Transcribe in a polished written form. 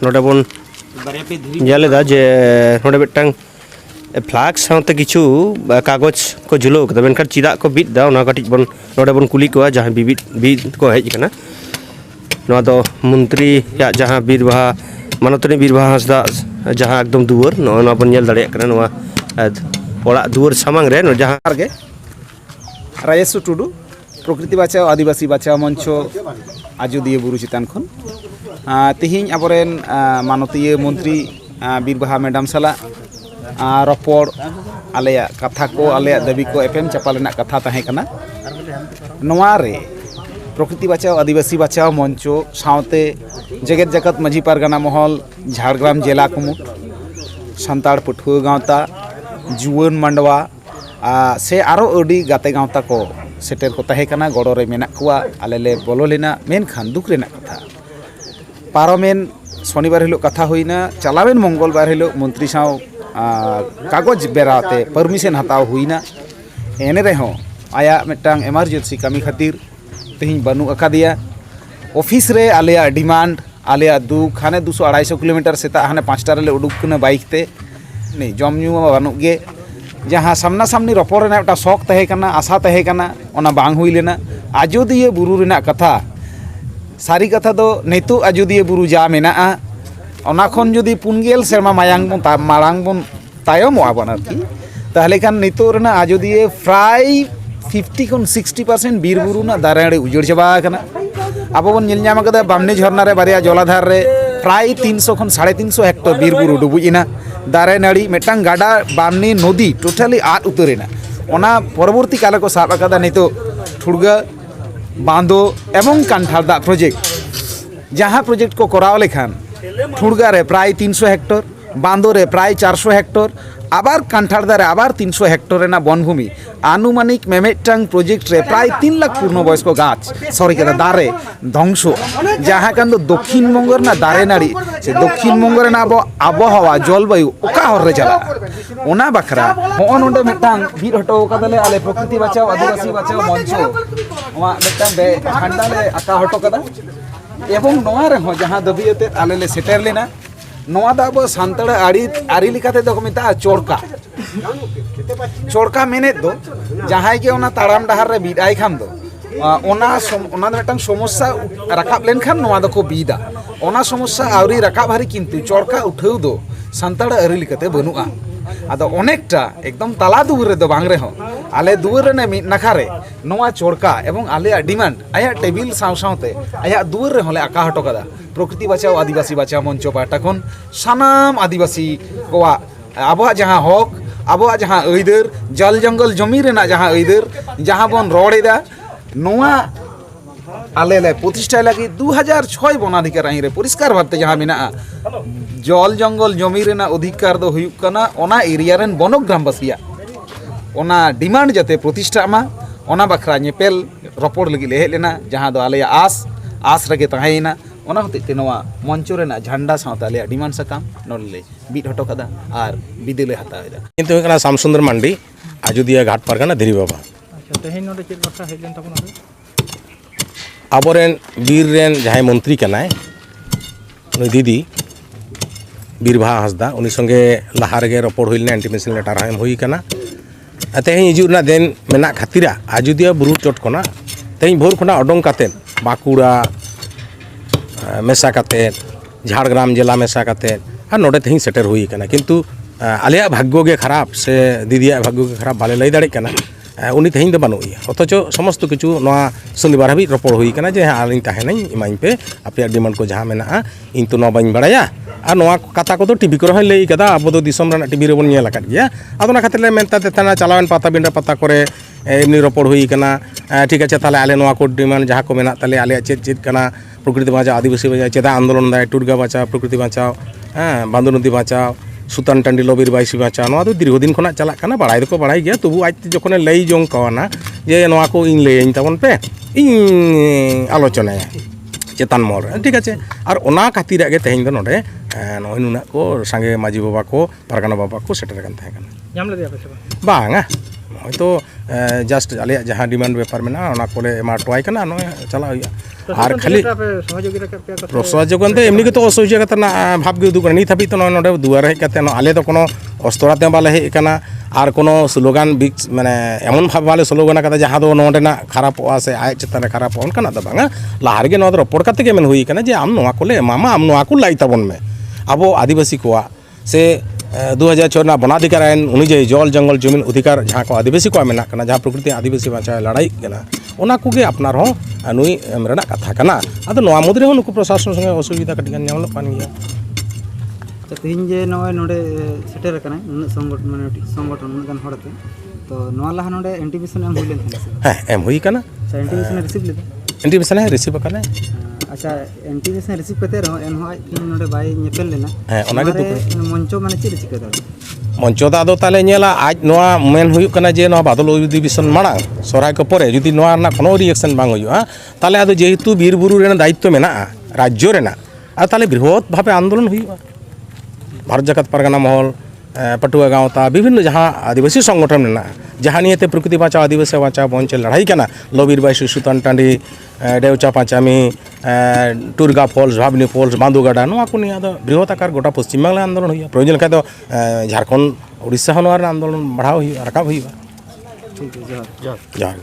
नोडे बन जेलेदा जे नोडे बेटंग flag sound किछु कागज को जुलो कदा मेनखान चिदा को बिद दा ओना कटिज बन नोडे बन कुली को जहां बिद को हेज कना नोआ दो मंत्री या जहां बीरबाहा मानतनी बीरबाहा हंसदा जहां एकदम दुवर नोआ बन नेल दाड़े कना नोआ ओड़ा दुवर सामांग रे नो जहां गे राजेश टुडू प्रकृति बाचाओ आदिवासी बाचाओ मंचो आजोदिया बुरु चितान खन तिहिं आबरेन मानतीय मंत्री बीरबाहा मैडम साला रपड़ आलेया कथा को आलेया दाबी को एफएम चापाल कथा तहें कना नोआ रे प्रकृति बाचाओ आदिवासी बाचाओ मंचो सावते जगत जगत माझी पारगाना महल झाड़ग्राम जिला कुमुट सान्ताड़ पठुआ गावता जुआन मांडवा से आरो अडी गाते गावता को सेटर को तहे कना गड़ो रे मेना कुआ आले ले बोलो लेना मेनखान दुख रेना कथा पारमेन शनिवार हिलो कथा हुईना चलावेन मंगलबार हिलो मंत्री साव कागज बेराते परमिशन हताव हुईना एने रेहो आया मिटांग इमरजेंसी कमी खातिर तेहिं बनु अकादिया ऑफिस रे आलेया डिमांड आलेया दुख हाने 200-250 किलोमीटर सेता हाने 5टा रे उडुक कना बाइक ते नहीं जम न्यू बानु गे जहाँ सामना सामनी रपड़ रेना शौक तहे कना आशा तहे कना ओना बांग हुई लेना आजोदिया बुरु रेना कथा सारी कथा दो नितो आजोदिया बुरु जा मेना ओना खन जदि 4 सेरमा मायांग बन मारांग बन तायमोआ बन आरकी ताहले खान नितो रेना आजोदिया फ्राय 50 खन 60% बीर बुरु ना दारे उजड़ चाबा कना आबो बन नेल ᱧᱟᱢ ᱠᱟᱫᱟ बामनी झरना रे बारिया जलाधार रे प्राय 300 खन 350 हेक्टर बीर बुरु डुबुजिना दारे नाड़ी मेटांग गाडा बामनी नदी टोटाली आद उतरेना ओना परवर्ती काल को साब अकादा नितो ठुड़गा बांधो एवं कांठाल दा प्रोजेक्ट जहां प्रोजेक्ट को कराव लेखान ठुड़गा रे प्राय 300 हेक्टर बांधो रे प्राय 400 हेक्टर आबार कांठाल दारे आबार 300 हेक्टर रेना बनभूमि आनुमानिक मेमेटांग प्रोजेक्ट रे प्राय 3 लाख पूर्ण बयस्क गाछ सॉरी कदा दारे ध्वंस जहां कान दो दक्षिण बंग ना दारे नाड़ी से दक्षिण बंग रेना आबहावा जलवायु ओका हर रे चला ओना बखरा हो नोंडे मेटांग भीड़ हटो कदाले आले प्रकृति बचाओ आदिवासी बचाओ मंचो ओमा मेटांग बे ठंडा ले आका हटो कदा एवं नोआ रे हो जहां दबियते आले ले सेटर लेना नोआ दा अब सान्ताड़ आरी लिखाते दो मेता चोड़का चोड़का मेने दो जहां के ओना ताराम डहार रे बिदाय खान दो ओना मेटांग समस्या राकाब लेन खान नोआ दको बिदा ओना समस्या आवरी राकाब हारी किंतु चोड़का उठाव दो सान्ताड़ आरी लिखाते बनुआ आदो अनेकटा एकदम ताला दुवर रे दो बांग रे हो आले दुवर रे मिद नाखा रे नोआ चोड़का एवं आले डिमांड आया टेबिल साव सावते आया दुवर रे होले आका हटो कदा प्रकृति बचाओ आदिवासी बचाओ मंचो पाटा खन सानाम आदिवासी कोआ आबोआ जहां हक आबोआ जहां अइदर जल जंगल जमी रेना जहां अइदर जहां बन रोडेदा नोआ आले ले प्रतिष्ठा लगी 2006 वनाधिकार आईन रे परिष्कार भाबते जहां मेना जल जंगल जमी रेना अधिकार दो हुयुक कना ओना एरिया रेन बनक ग्रामवासिया ओना डिमांड जाते प्रतिष्ठा मा ओना बखरा नेपेल रपड़ लगी ले हेलेना जहां दो आले आस रगे तहाइना ओना होते नोआ मंचो रेना झंडा सावता आले डिमांड सकाम नोले बीट हटो कदा आर बिदेले हतावेदा किंतु एकना शामसुंदर मांडी आजोदिया घाट पारगाना धीरी बाबा अच्छा तेहेन नोडे चेक बाथा हेलेन तबन आबोरेन बीर रेन जहां मंत्री कनाय उनी दीदी बीरबाहा हंसदा उनी संगे लहा रेगे रपड़ हुइलना इंटीमेशन लेटर हम हुई कना तेहें हिजुना दिन मेना खातिरा आजोदिया बुरु चोट कोना तेहें भोर खना अडोंग काते बाकुड़ा मेसा काते झाड़ग्राम जिला मेसा काते और नोडे तेहिं सेटर हुई कना किंतु आलिया भाग्य गे खराब से दीदिया भाग्य गे खराब बाले लई दाड़े कना उनी तेहिं दो बानुइया अथच समस्त किछु नोआ शनिवार हाबि रपड़ हुई कना जे आलिं ताहेनाई इमाइन पे आपे डिमांड को जहां मेना इन तो नोआ बाइन बड़ाया और नोआ कथा को टीवी को रह लई कदा अब दो दिसम रना टीवी रे बन नेल आकाद गया आदो ना खातिर ले मेनता तेना चलावन पाता बिंडा पता करे एमनी रपड़ हुई कना ठीक है ताले आले नोआ को डिमांड जहां को मेना ताले आले चेद कना प्रकृति बचाओ आदिवासी बचाओ चेदा आंदोलन दाय टुड़गा बचाओ प्रकृति बचाओ बांधो नदी बचाओ सुतान टांडी लबिर बाईसी बचाओ नोआ दो दीर्घदिन खना चला कना बड़ाई दो बड़ाई गया तबु आज जखने लई जों कवाना जे नोआ को इन लई ताबन पे इन आलोचना चेतान मोर ठीक है और ओना खातिर गे तेहिं दो नोडे नोय नुना को संगे माजी बाबा को पारगाना बाबा को सेटर कन थाय कना ᱧᱟᱢ ᱞᱮᱫᱮᱭᱟ ᱯᱮ ᱥᱮ ᱵᱟᱝ बांगा হয়তো জাস্ট আলিয়া জাহাঁ ডিমান্ড ব্যাপার মেনা ওনা কোলে এমা টয় কানা নয় চালা হইয়া আর খালি সহযোগিতা কে প্রসহযোগতে এমনি তো অসহযোগিতা না ভাব গে উদুগ নিত হাবি তো নয় নডে দুয়ার হেজ কাতে আলে তো কোনো অস্ত্রাতে বালে হেজ কানা আর কোনো স্লোগান বিক মানে এমন ভাব বালে স্লোগান কাতে জাহাঁ দো নডেনা খারাপ আছে আয় চেতনে খারাপ অনকানা ᱫᱚ ᱵᱟᱝᱟ ᱞᱟᱦᱟ ᱨᱮᱜᱮ ᱱᱚᱣᱟ ᱫᱚ ᱨᱚᱯᱚᱲ ᱠᱟᱛᱮ ᱜᱮ ᱢᱮᱱ ᱦᱩᱭ ᱠᱟᱱᱟ ᱡᱮ ᱟᱢ ᱱᱚᱣᱟ ᱠᱚᱞᱮ ᱮᱢᱟᱢᱟ ᱟᱢ ᱱᱚᱣᱟ ᱠᱚ ᱞᱟᱹᱭ ᱛᱟᱵᱚᱱ ᱢᱮ ᱟᱵᱚ ᱟᱹᱫᱤᱵᱟᱹᱥᱤ ᱠᱚᱣᱟᱜ ᱥᱮ 2006 ᱨᱮᱱᱟᱜ বনাধিকার আইন অনুযায়ী জল জঙ্গল জমিন অধিকার যাহা কো আদিবাসী কো মেনাক কানা যাহা প্রকৃতি আদিবাসী বাঁচায় লড়াই কানা ওনা কোগে আপনার হো নুই রেনাক কাথা কানা আদᱚ ᱱᱚᱣᱟ মুদ্রে ᱦᱚᱸ ᱱᱩᱠᱩ ᱯᱨᱚᱥᱟᱥᱚᱱ ᱥᱚᱸᱜᱮ অসুবিধা ᱠᱟᱹᱴᱤᱡ ᱜᱟᱱ ᱧᱟᱢᱚᱜ ᱠᱟᱱ ᱜᱮᱭᱟ ᱛᱮᱦᱮᱧ ᱡᱮ ᱱᱚᱜᱼᱚᱭ ᱱᱚᱰᱮ ᱥᱮᱴᱮᱨ ᱟᱠᱟᱱᱟᱭ ᱩᱱᱟᱹᱜ ᱥᱚᱝᱜᱚᱴᱷᱚᱱ ᱢᱟᱱᱮ ᱥᱚᱝᱜᱚᱴᱷᱚᱱ ᱩᱱᱟᱹᱜ ᱜᱟᱱ ᱦᱚᱲ ᱟᱛᱮ ᱛᱚ ᱱᱚᱣᱟ ᱞᱟᱦᱟ ᱱᱚᱰᱮ ᱤᱱᱴᱤᱢᱮᱥᱚᱱ ᱮᱢ ᱦᱩᱭ ᱞᱮᱱ ᱛᱟᱦᱮᱸ ᱥᱮ হ্যাঁ এম হুই কানা আচ্ছা ইন্টিমেশন রিসিভ লেᱫᱟ ইন্টিমেশন রিসিভ কানা আচ্ছা ইন্টিমেশন রিসিভ ᱠᱟᱛᱮ ᱨᱮᱦᱚᱸ ᱮᱱᱦᱚᱸ ᱟᱡ ᱛᱮᱦᱮᱧ ᱱᱚᱰᱮ ᱵᱟᱭ ᱧᱮᱯᱮᱞ ᱞᱮᱱᱟ ᱦᱮᱸ ᱚᱱᱟᱜᱮ ᱫᱩᱠ ᱢᱚᱧᱪᱚ ᱢᱟᱱᱮ ᱪᱮᱫ ᱪᱤᱠᱟᱹ ᱫᱟᱲᱮᱭᱟᱜᱼᱟ মঞ্চ দা ᱫᱚ ᱛᱟᱦᱞᱮ ᱧᱮᱞᱟ ᱟᱡ ᱱᱚᱣᱟ ᱢᱮᱱ ᱦᱩᱭᱩᱜ ᱠᱟᱱᱟ ᱡᱮ ᱱᱚᱣᱟ ᱵᱟᱫᱚᱞ অধিবেশন মাᱲাং সরাই কো পরে যদি নওয়া ᱨᱮᱱᱟᱜ কোনো রিঅ্যাকশন ᱵᱟᱝ ᱦᱩᱭᱩᱜᱼᱟ তাহলে ᱟᱫᱚ যেহেতু বীর বুরু ᱨᱮᱱᱟᱜ দায়িত্ব মেনাᱜᱼᱟ রাজ্য রেনাᱜ আর তাহলে বৃহৎ ভাবে আন্দোলন হᱩᱭᱩᱜᱼᱟ ভারত জাকাত পারগানা মহল पटुआ गाँवता विभिन्न जहाँ आदिवासी संगठन मेना जहाँ नियते प्रकृति बचाओ आदिवासी बचाओ मंच लड़ाई करना लोबीर बाई सुतान टाँडी डेवचा पाचामी टुरगा फॉल्स भावनी फॉल्स बांधुगाडा नोआ को निया बृहत आकार गोटा पश्चिम बांगला आंदोलन हुई प्रयोजन का झारखंड उड़ीसा आंदोलन बढ़ाव राकाब हुई ठीक है जहाँ जहाँ